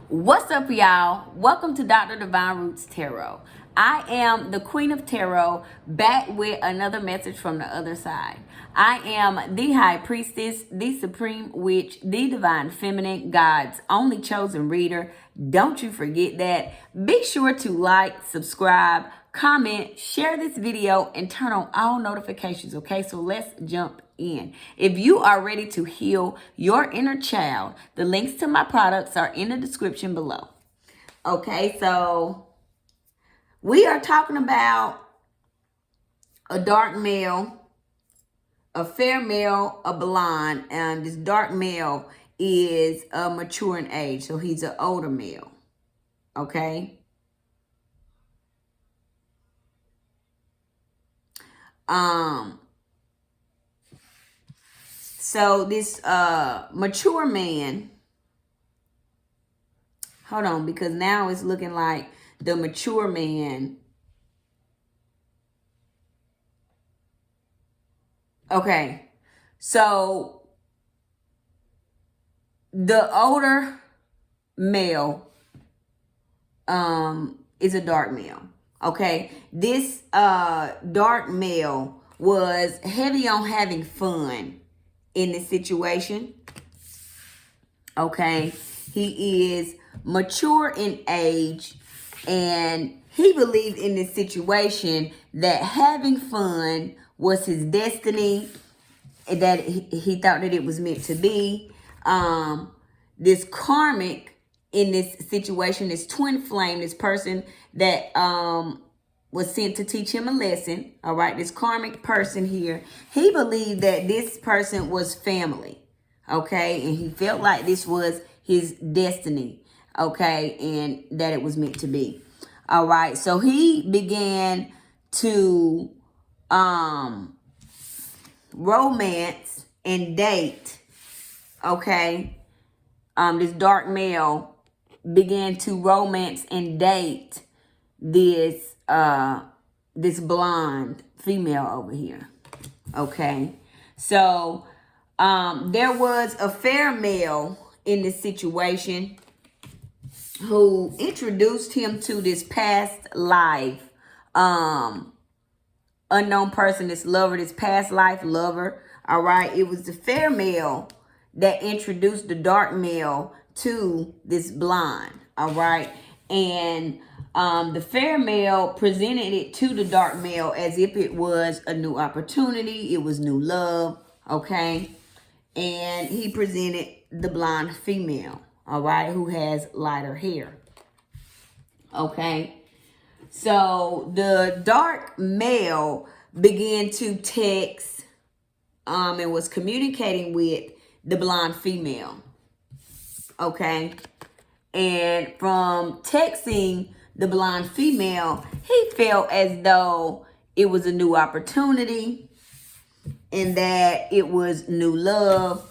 What's up, y'all? Welcome to Dr. Divine Roots Tarot. I am the Queen of Tarot, back with another message from the other side. I am the High Priestess, the Supreme Witch, the Divine Feminine, God's only chosen reader. Don't you forget that. Be sure to like, subscribe, comment, share this video, and turn on all notifications, okay? So let's jump in. If you are ready to heal your inner child, the links to my products are in the description below. Okay, so we are talking about a dark male, a fair male, a blonde, and this dark male is a mature in age, so he's an older male. Okay. So this mature man, hold on, because now it's looking like the mature man. Okay, so the older male is a dark male. Okay, this dark male was heavy on having fun in this situation. Okay, he is mature in age, and he believed in this situation that having fun was his destiny, that he thought that it was meant to be. This karmic in this situation, this twin flame, this person that was sent to teach him a lesson. All right, this karmic person here, he believed that this person was family. Okay, and he felt like this was his destiny. Okay, and that it was meant to be. All right, so he began to romance and date. Okay, this dark male began to romance and date this this blonde female over here. Okay, so there was a fair male in this situation who introduced him to this past life unknown person, this lover, this past life lover. All right, it was the fair male that introduced the dark male to this blonde. All right, and the fair male presented it to the dark male as if it was a new opportunity, it was new love. Okay, and he presented the blonde female, all right, who has lighter hair. Okay, so the dark male began to text and was communicating with the blonde female. Okay, and from texting the blonde female, he felt as though it was a new opportunity and that it was new love.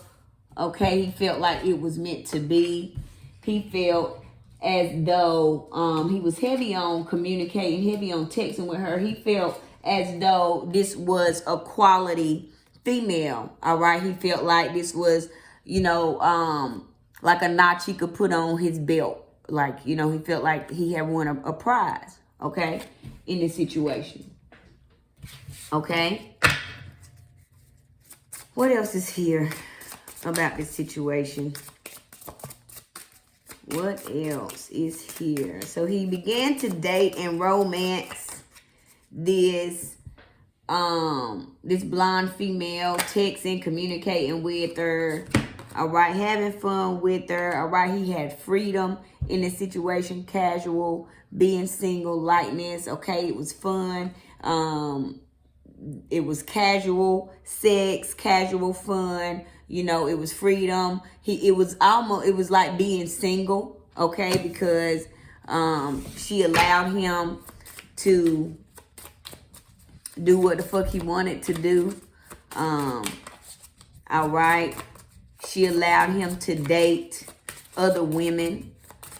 Okay, he felt like it was meant to be. He felt as though he was heavy on communicating, heavy on texting with her. He felt as though this was a quality female. All right, he felt like this was, you know, like a notch he could put on his belt. Like, you know, he felt like he had won a prize, okay, in this situation. Okay. What else is here about this situation? What else is here? So he began to date and romance this this blonde female, texting, communicating with her. All right, having fun with her. All right, he had freedom in this situation, casual, being single, lightness. Okay, it was fun. It was casual sex, casual fun. You know, it was freedom. It was like being single. Okay, because she allowed him to do what the fuck he wanted to do. All right. She allowed him to date other women,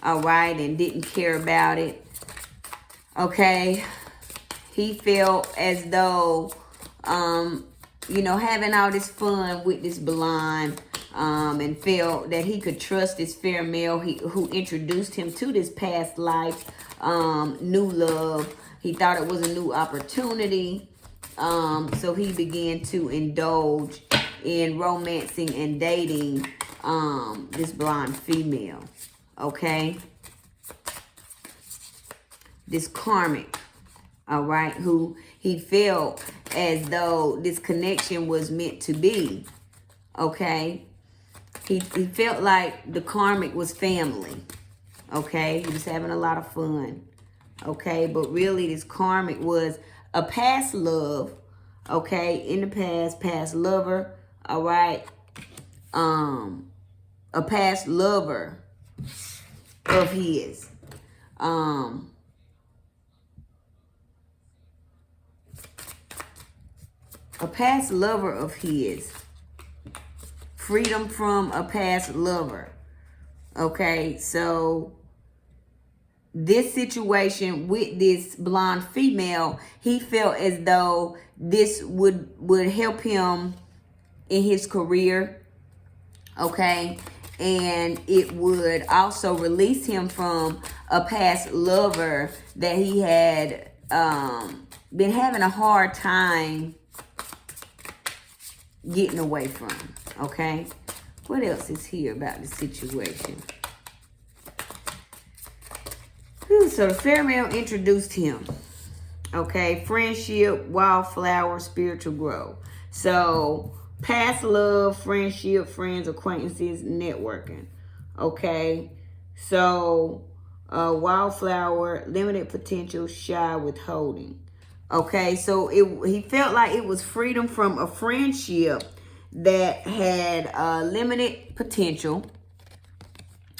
all right, and didn't care about it. Okay. He felt as though, you know, having all this fun with this blonde, and felt that he could trust this fair male who introduced him to this past life, new love. He thought it was a new opportunity. So he began to indulge in romancing and dating this blonde female. Okay? This karmic, all right, who he felt as though this connection was meant to be. Okay? He felt like the karmic was family. Okay? He was having a lot of fun. Okay? But really this karmic was a past love. Okay? In the past lover. All right? A past lover of his. A past lover of his. Freedom from a past lover. Okay, so this situation with this blonde female, he felt as though this would help him in his career. Okay, and it would also release him from a past lover that he had been having a hard time getting away from. Okay, what else is here about the situation? So the fair male introduced him. Okay, friendship, wildflower, spiritual growth. So past love, friendship, friends, acquaintances, networking. Okay, so wildflower, limited potential, shy, withholding. Okay, so he felt like it was freedom from a friendship that had limited potential.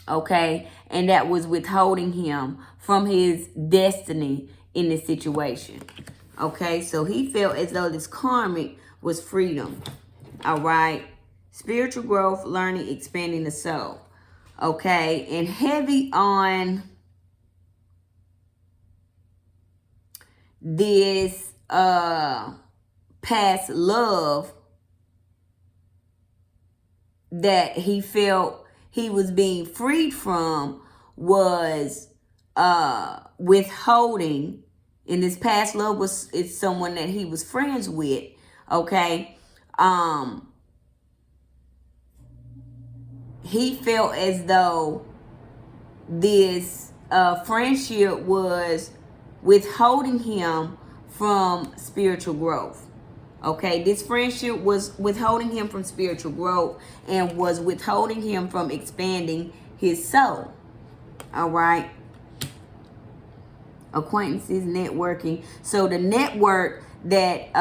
Okay, and that was withholding him from his destiny in this situation. Okay, so he felt as though this karmic was freedom. All right, spiritual growth, learning, expanding the soul. Okay, and heavy on this past love that he felt he was being freed from was withholding. And this past love is someone that he was friends with. Okay, he felt as though this friendship was withholding him from spiritual growth. Okay, this friendship was withholding him from spiritual growth and was withholding him from expanding his soul. All right. Acquaintances, networking. So the network that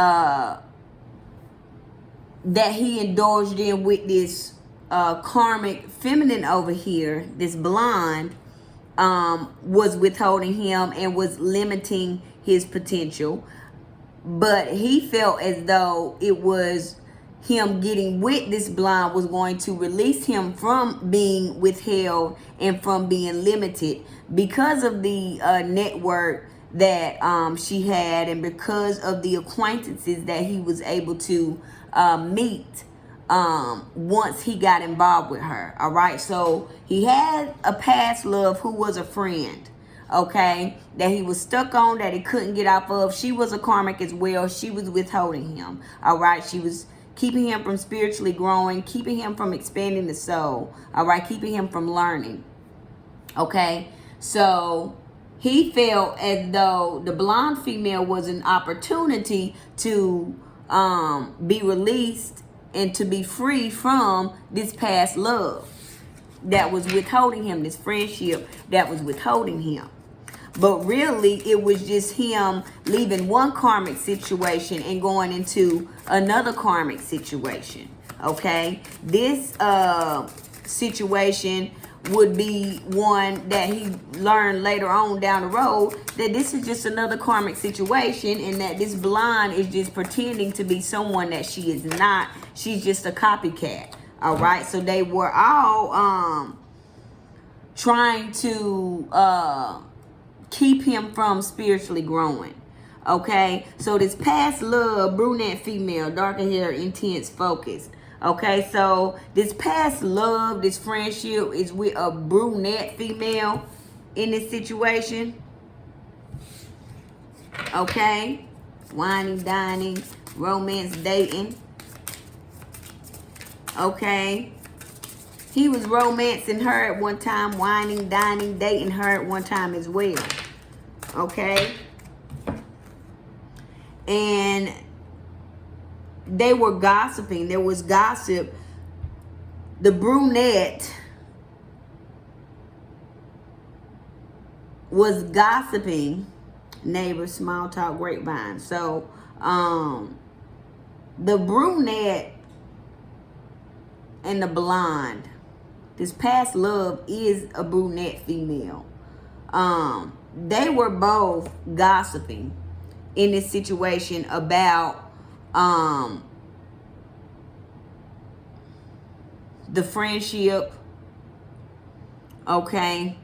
he indulged in with this karmic feminine over here, this blonde, was withholding him and was limiting his potential. But he felt as though it was him getting with this blonde was going to release him from being withheld and from being limited because of the network that she had, and because of the acquaintances that he was able to meet once he got involved with her. All right, so he had a past love who was a friend. Okay, that he was stuck on, that he couldn't get off of. She was a karmic as well. She was withholding him. All right, she was keeping him from spiritually growing, keeping him from expanding the soul. All right, keeping him from learning. Okay, so he felt as though the blonde female was an opportunity to be released and to be free from this past love that was withholding him, this friendship that was withholding him. But really, it was just him leaving one karmic situation and going into another karmic situation. Okay? This situation would be one that he learned later on down the road, that this is just another karmic situation, and that this blonde is just pretending to be someone that she is not. She's just a copycat. All right? So they were all trying to keep him from spiritually growing. Okay, so this past love, brunette female, darker hair, intense, focused. Okay, so this past love, this friendship is with a brunette female in this situation. Okay, whining, dining, romance, dating. Okay, he was romancing her at one time, whining, dining, dating her at one time as well. Okay, and they were gossiping. There was gossip. The brunette was gossiping. Neighbors, small talk, grapevine. So, the brunette and the blonde, this past love is a brunette female. They were both gossiping in this situation about the friendship. Okay,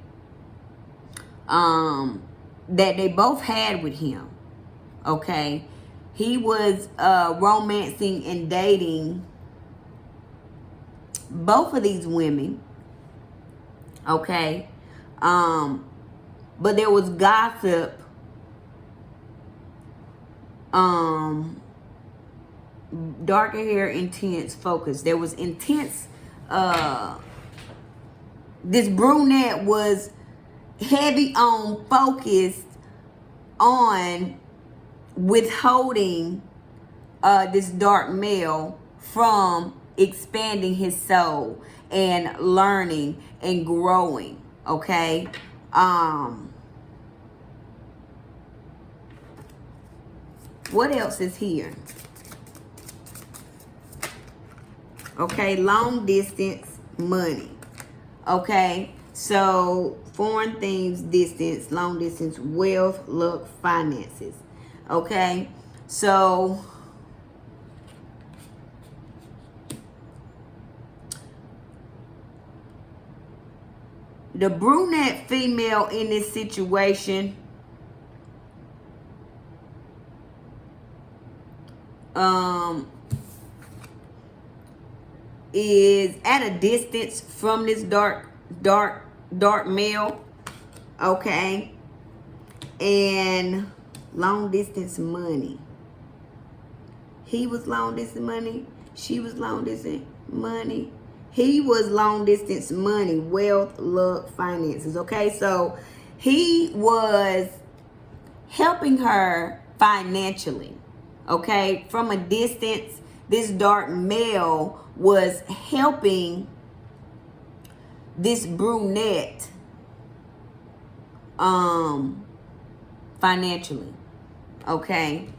that they both had with him. Okay, he was romancing and dating both of these women. Okay, but there was gossip. Darker hair, intense focus. There was intense. This brunette was heavy on focused on withholding this dark male from expanding his soul and learning and growing. Okay, what else is here? Okay, long distance, money. Okay, so foreign things, distance, long distance, wealth, luck, finances. Okay, so the brunette female in this situation is at a distance from this dark male. Okay, and long distance money. He was long distance money. She was long distance money. He was long distance money, wealth, luck, finances. Okay, so he was helping her financially. Okay, from a distance, this dark male was helping this brunette financially. Okay,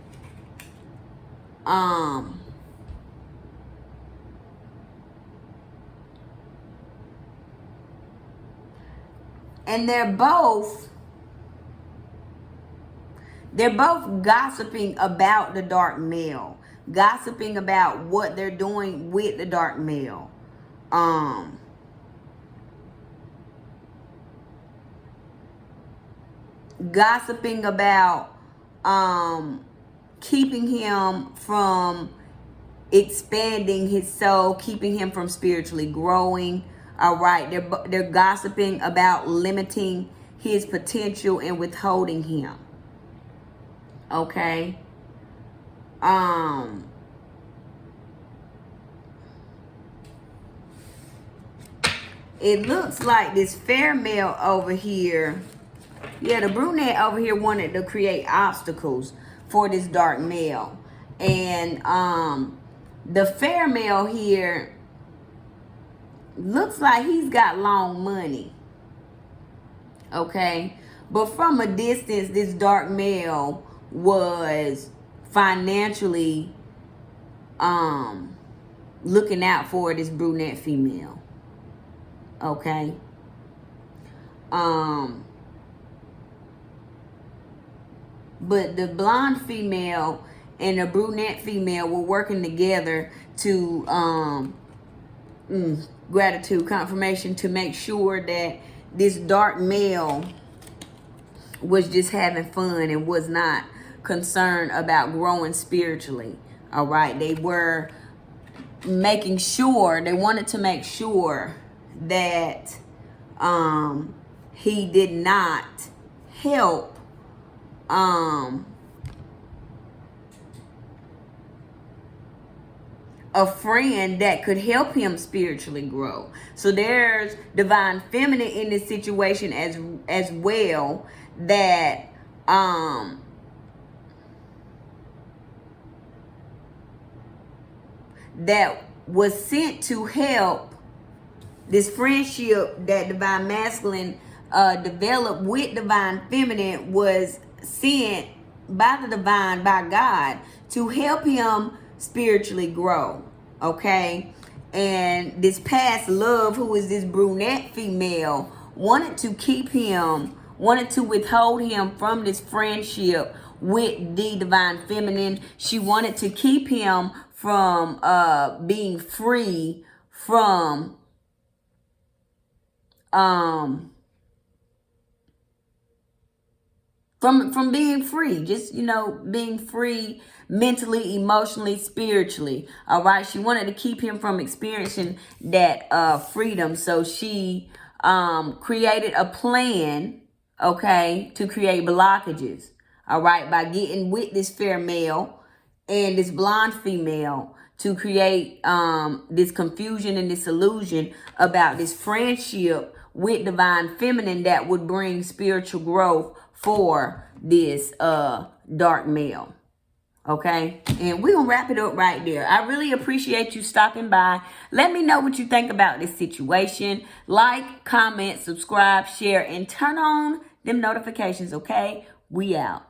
and they're both gossiping about the dark male, gossiping about what they're doing with the dark male. Gossiping about keeping him from expanding his soul, keeping him from spiritually growing. All right, they're gossiping about limiting his potential and withholding him. Okay. It looks like this fair male over here, yeah, the brunette over here wanted to create obstacles for this dark male. And the fair male here looks like he's got long money. Okay, but from a distance, this dark male was financially looking out for this brunette female. Okay, but the blonde female and the brunette female were working together to gratitude confirmation to make sure that this dark male was just having fun and was not concerned about growing spiritually. All right, they were making sure, they wanted to make sure that he did not help a friend that could help him spiritually grow. So there's divine feminine in this situation as well, that that was sent to help this friendship that divine masculine developed with divine feminine, was sent by the divine, by God, to help him spiritually grow. Okay. And this past love, who is this brunette female, wanted to withhold him from this friendship with the divine feminine. She wanted to keep him from being free from being free, just, being free mentally, emotionally, spiritually. All right. She wanted to keep him from experiencing that freedom. So she created a plan, okay, to create blockages. All right. By getting with this fair male and this blonde female, to create this confusion and this illusion about this friendship with divine feminine that would bring spiritual growth for this dark male. Okay, and we're gonna wrap it up right there. I really appreciate you stopping by. Let me know what you think about this situation. Like, comment, subscribe, share, and turn on them notifications. Okay, we out.